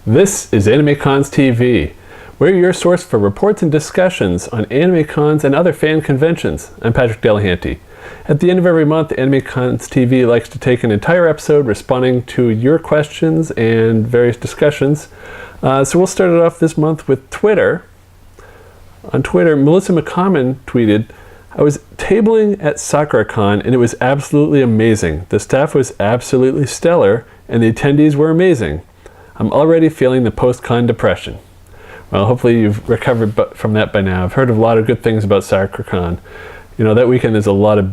This is AnimeCons TV. We're your source for reports and discussions on AnimeCons and other fan conventions. I'm Patrick Delahanty. At the end of every month, AnimeCons TV likes to take an entire episode responding to your questions and various discussions. So we'll start it off this month with Twitter. On Twitter, Melissa McCommon tweeted, "I was tabling at SakuraCon and it was absolutely amazing. The staff was absolutely stellar and the attendees were amazing. I'm already feeling the post-con depression." Well, hopefully you've recovered from that by now. I've heard a lot of good things about SakuraCon. You know, that weekend is a lot of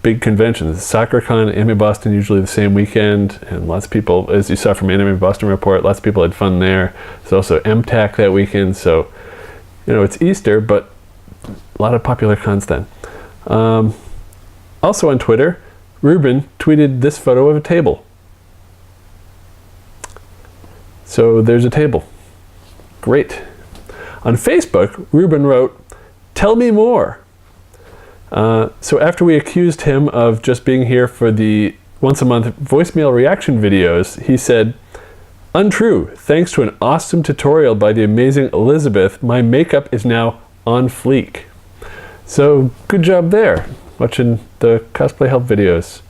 big conventions. SakuraCon, Anime Boston, usually the same weekend, and lots of people, as you saw from Anime Boston Report, lots of people had fun there. There's also MTAC that weekend, so, you know, it's Easter, but a lot of popular cons then. Also on Twitter, Ruben tweeted this photo of a table. So there's a table. Great. On Facebook, Ruben wrote, "Tell me more." So after we accused him of just being here for the once-a-month voicemail reaction videos, he said, "Untrue. Thanks to an awesome tutorial by the amazing Elizabeth, my makeup is now on fleek." So good job there, watching the cosplay help videos.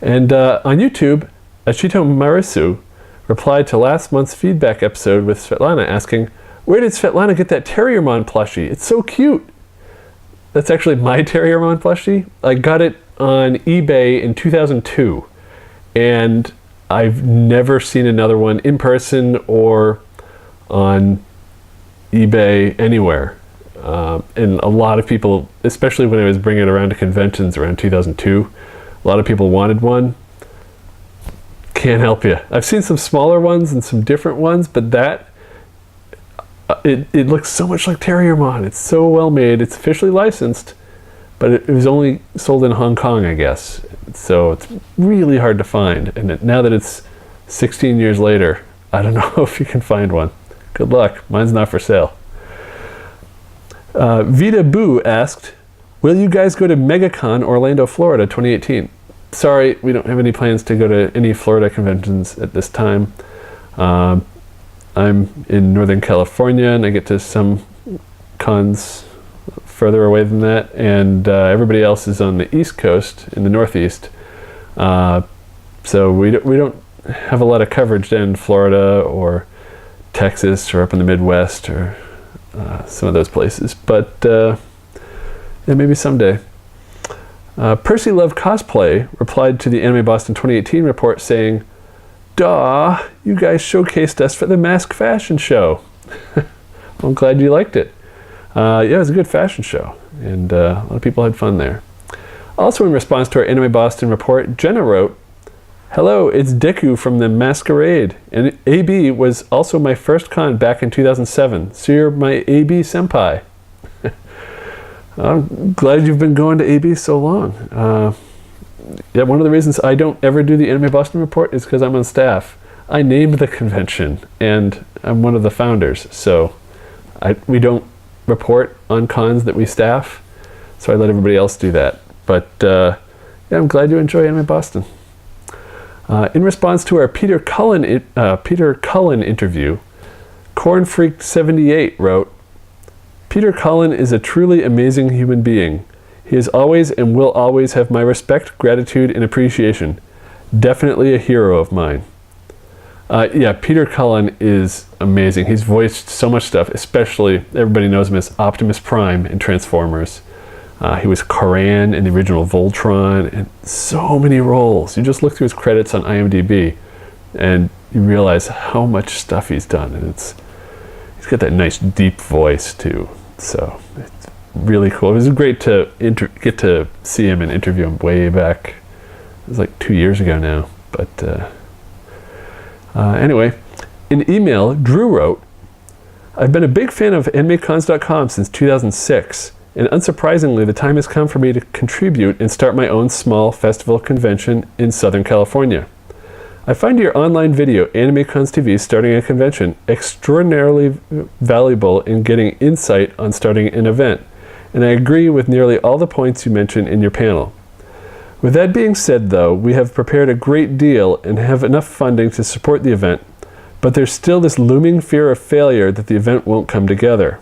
And on YouTube, Ashito Marisu replied to last month's feedback episode with Svetlana asking, "Where did Svetlana get that Terriermon plushie? It's so cute." That's actually my Terriermon plushie. I got it on eBay in 2002, and I've never seen another one in person or on eBay anywhere. And a lot of people, especially when I was bringing it around to conventions around 2002, a lot of people wanted one. Can't help you. I've seen some smaller ones and some different ones, but that it looks so much like Terriermon. It's so well made. It's officially licensed, but it was only sold in Hong Kong, I guess. So it's really hard to find. And now that it's 16 years later, I don't know if you can find one. Good luck. Mine's not for sale. Vita Boo asked, "Will you guys go to MegaCon Orlando, Florida 2018? Sorry, we don't have any plans to go to any Florida conventions at this time. I'm in Northern California, and I get to some cons further away than that, and everybody else is on the East Coast, in the Northeast. So we don't have a lot of coverage down in Florida or Texas or up in the Midwest or some of those places. But yeah, maybe someday." Percy Love Cosplay replied to the Anime Boston 2018 report saying, "Duh, you guys showcased us for the Mask Fashion Show." Well, I'm glad you liked it. Yeah, it was a good fashion show, and a lot of people had fun there. Also in response to our Anime Boston report, Jenna wrote, "Hello, it's Deku from the Masquerade, and AB was also my first con back in 2007, so you're my AB senpai." I'm glad you've been going to AB so long. Yeah, one of the reasons I don't ever do the Anime Boston report is because I'm on staff. I named the convention, and I'm one of the founders, so we don't report on cons that we staff, so I let everybody else do that. But yeah, I'm glad you enjoy Anime Boston. In response to our Peter Cullen interview, Cornfreak78 wrote, "Peter Cullen is a truly amazing human being. He is always and will always have my respect, gratitude, and appreciation. Definitely a hero of mine." Yeah, Peter Cullen is amazing. He's voiced so much stuff, especially, everybody knows him as Optimus Prime in Transformers. He was Koran in the original Voltron, and so many roles. You just look through his credits on IMDb, and you realize how much stuff he's done, and he's got that nice deep voice too. So it's really cool. It was great to get to see him and interview him way back. It was like 2 years ago now. But anyway, in email, Drew wrote, "I've been a big fan of AnimeCons.com since 2006, and unsurprisingly, the time has come for me to contribute and start my own small festival convention in Southern California. I find your online video, AnimeCons TV Starting a Convention, extraordinarily valuable in getting insight on starting an event, and I agree with nearly all the points you mentioned in your panel. With that being said, though, we have prepared a great deal and have enough funding to support the event, but there's still this looming fear of failure that the event won't come together.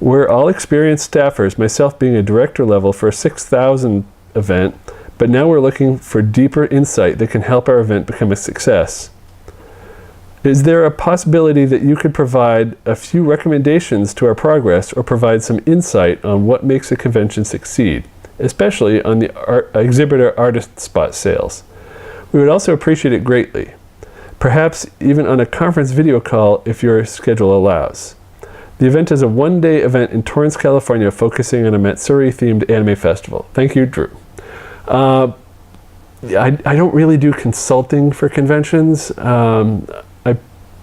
We're all experienced staffers, myself being a director level for a 6,000 event, but now we're looking for deeper insight that can help our event become a success. Is there a possibility that you could provide a few recommendations to our progress or provide some insight on what makes a convention succeed, especially on the exhibitor artist spot sales? We would also appreciate it greatly. Perhaps even on a conference video call if your schedule allows. The event is a one-day event in Torrance, California, focusing on a Matsuri-themed anime festival. Thank you, Drew. I don't really do consulting for conventions. I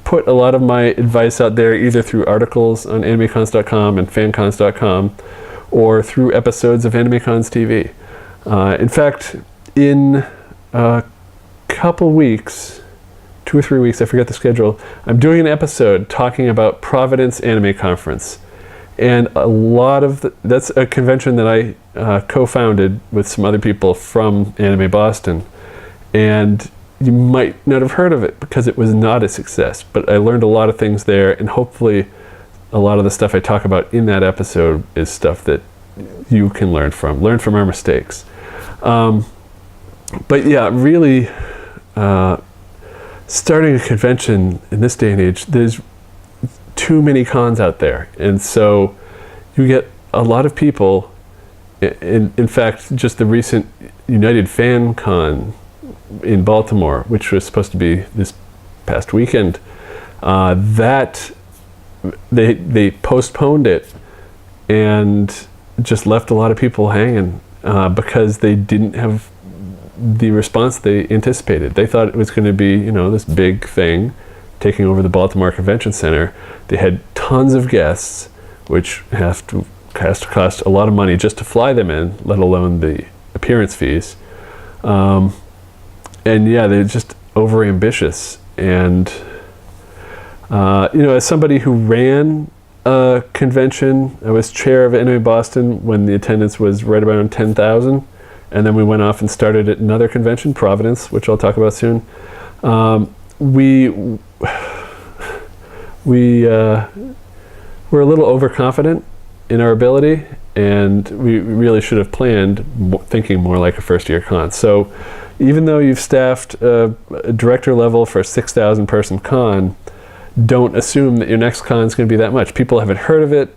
put a lot of my advice out there either through articles on AnimeCons.com and FanCons.com or through episodes of AnimeCons TV. In fact, in a couple weeks, 2 or 3 weeks, I forget the schedule, I'm doing an episode talking about Providence Anime Conference. And a lot of that's a convention that I co-founded with some other people from Anime Boston. And you might not have heard of it because it was not a success, but I learned a lot of things there, and hopefully a lot of the stuff I talk about in that episode is stuff that you can learn from our mistakes. But yeah, really, starting a convention in this day and age, there's too many cons out there, and so you get a lot of people. In fact, just the recent United Fan Con in Baltimore, which was supposed to be this past weekend, that they postponed it and just left a lot of people hanging because they didn't have the response they anticipated. They thought it was going to be, this big thing taking over the Baltimore Convention Center. They had tons of guests, which has to cost a lot of money just to fly them in, let alone the appearance fees. And yeah, they're just overambitious. And as somebody who ran a convention, I was chair of Anime Boston when the attendance was right around 10,000. And then we went off and started at another convention, Providence, which I'll talk about soon. We were a little overconfident in our ability, and we really should have planned thinking more like a first-year con. So even though you've staffed a director level for a 6,000 person con, don't assume that your next con is going to be that much. People haven't heard of it.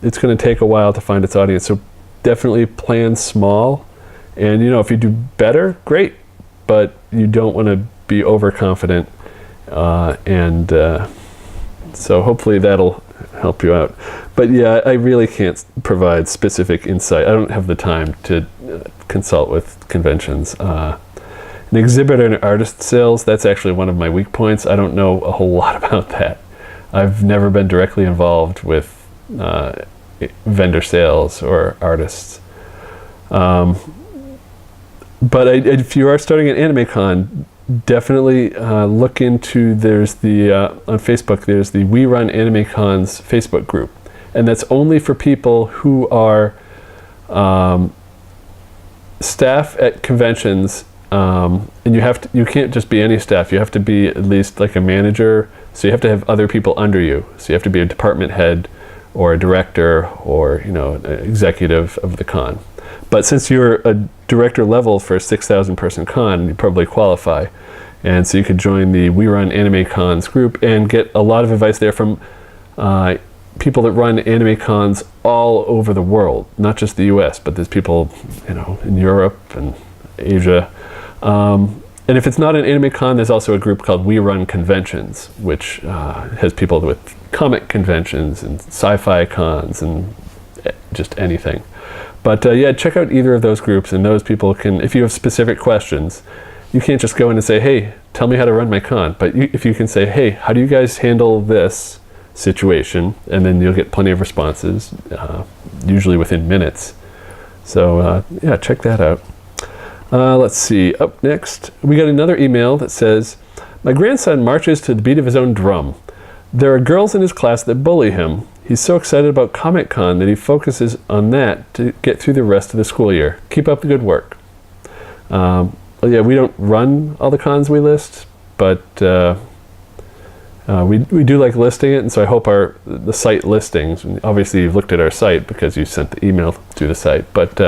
It's going to take a while to find its audience. So definitely plan small, and if you do better, great, but you don't want to be overconfident, and so hopefully that'll help you out. But yeah, I really can't provide specific insight. I don't have the time to consult with conventions. An exhibitor and artist sales, that's actually one of my weak points. I don't know a whole lot about that. I've never been directly involved with vendor sales or artists. But if you are starting an AnimeCon, definitely look into, there's the, on Facebook, there's the We Run AnimeCons Facebook group. And that's only for people who are staff at conventions, and you can't just be any staff. You have to be at least like a manager, so you have to have other people under you. So you have to be a department head or a director or an executive of the con. But since you're a director level for a 6,000 person con, you probably qualify. And so you could join the We Run AnimeCons group and get a lot of advice there from people that run AnimeCons all over the world, not just the US, but there's people in Europe and Asia. And if it's not an AnimeCon, there's also a group called We Run Conventions, which has people with comic conventions and sci-fi cons and just anything. But yeah, check out either of those groups, and those people can, if you have specific questions, you can't just go in and say, hey, tell me how to run my con. But if you can say, hey, how do you guys handle this situation? And then you'll get plenty of responses, usually within minutes. So yeah, check that out. Let's see, up next, we got another email that says, my grandson marches to the beat of his own drum. There are girls in his class that bully him. He's so excited about Comic Con that he focuses on that to get through the rest of the school year. Keep up the good work. Yeah, we don't run all the cons we list, but We do like listing it, and so I hope the site listings, obviously you've looked at our site because you sent the email through the site, but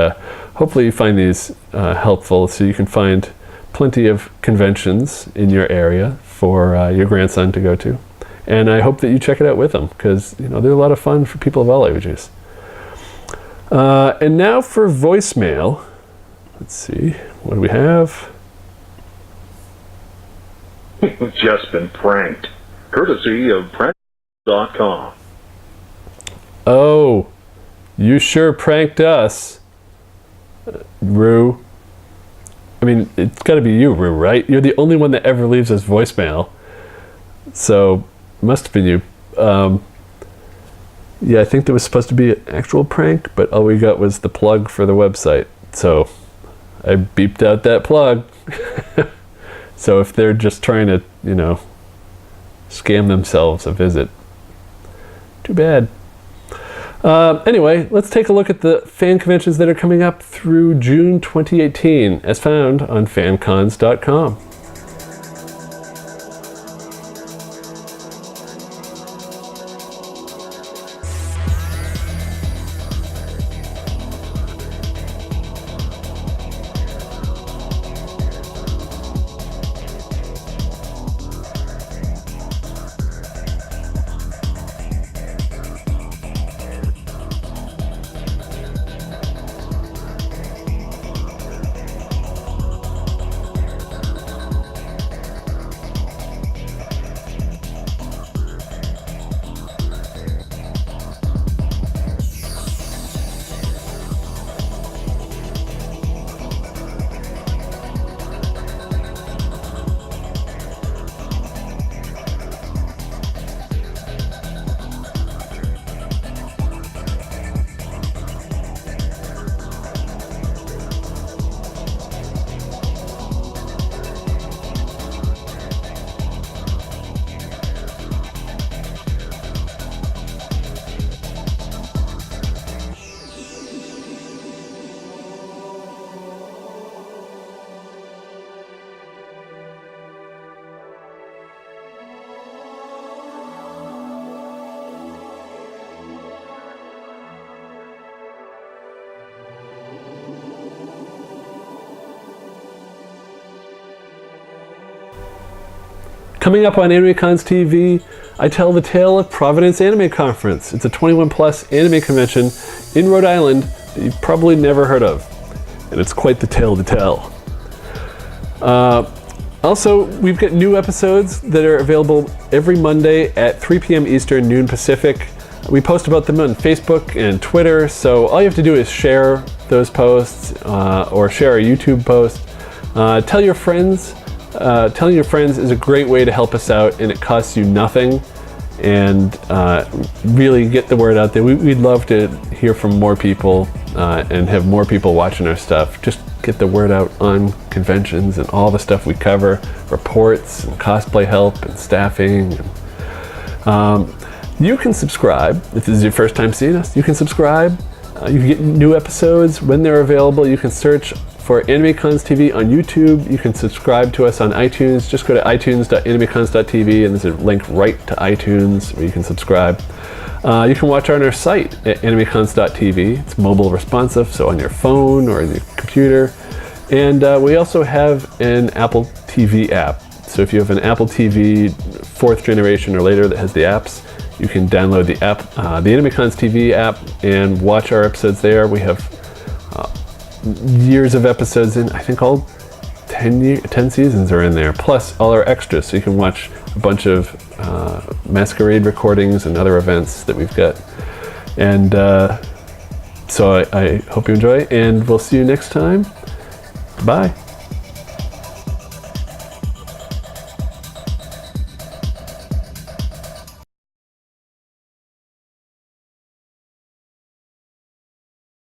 hopefully you find these helpful so you can find plenty of conventions in your area for your grandson to go to. And I hope that you check it out with them, because they're a lot of fun for people of all ages. And now for voicemail. Let's see, what do we have? Just been pranked. Courtesy of prank.com. Oh, you sure pranked us, Rue. I mean, it's got to be you, Rue, right? You're the only one that ever leaves us voicemail. So, it must have been you. Yeah, I think there was supposed to be an actual prank, but all we got was the plug for the website. So, I beeped out that plug. So if they're just trying to, scam themselves a visit, too bad. Anyway, let's take a look at the fan conventions that are coming up through June 2018, as found on fancons.com. Coming up on AnimeCons TV, I tell the tale of Providence Anime Conference. It's a 21+ anime convention in Rhode Island that you've probably never heard of. And it's quite the tale to tell. Also, we've got new episodes that are available every Monday at 3 p.m. Eastern, noon Pacific. We post about them on Facebook and Twitter, so all you have to do is share those posts or share our YouTube post. Tell your friends. Telling your friends is a great way to help us out, and it costs you nothing, and really get the word out there. We'd love to hear from more people and have more people watching our stuff. Just get the word out on conventions and all the stuff we cover, reports and cosplay help and staffing. You can subscribe if this is your first time seeing us. You can subscribe. You can get new episodes when they're available. You can search for AnimeCons TV on YouTube. You can subscribe to us on iTunes. Just go to itunes.animecons.tv and there's a link right to iTunes where you can subscribe. You can watch on our site at animecons.tv. It's mobile responsive, so on your phone or your computer. And we also have an Apple TV app. So if you have an Apple TV 4th generation or later that has the apps, you can download the app, the AnimeCons TV app, and watch our episodes there. We have years of episodes in, I think all 10 seasons are in there, plus all our extras, so you can watch a bunch of Masquerade recordings and other events that we've got. And so I hope you enjoy, and we'll see you next time. Bye.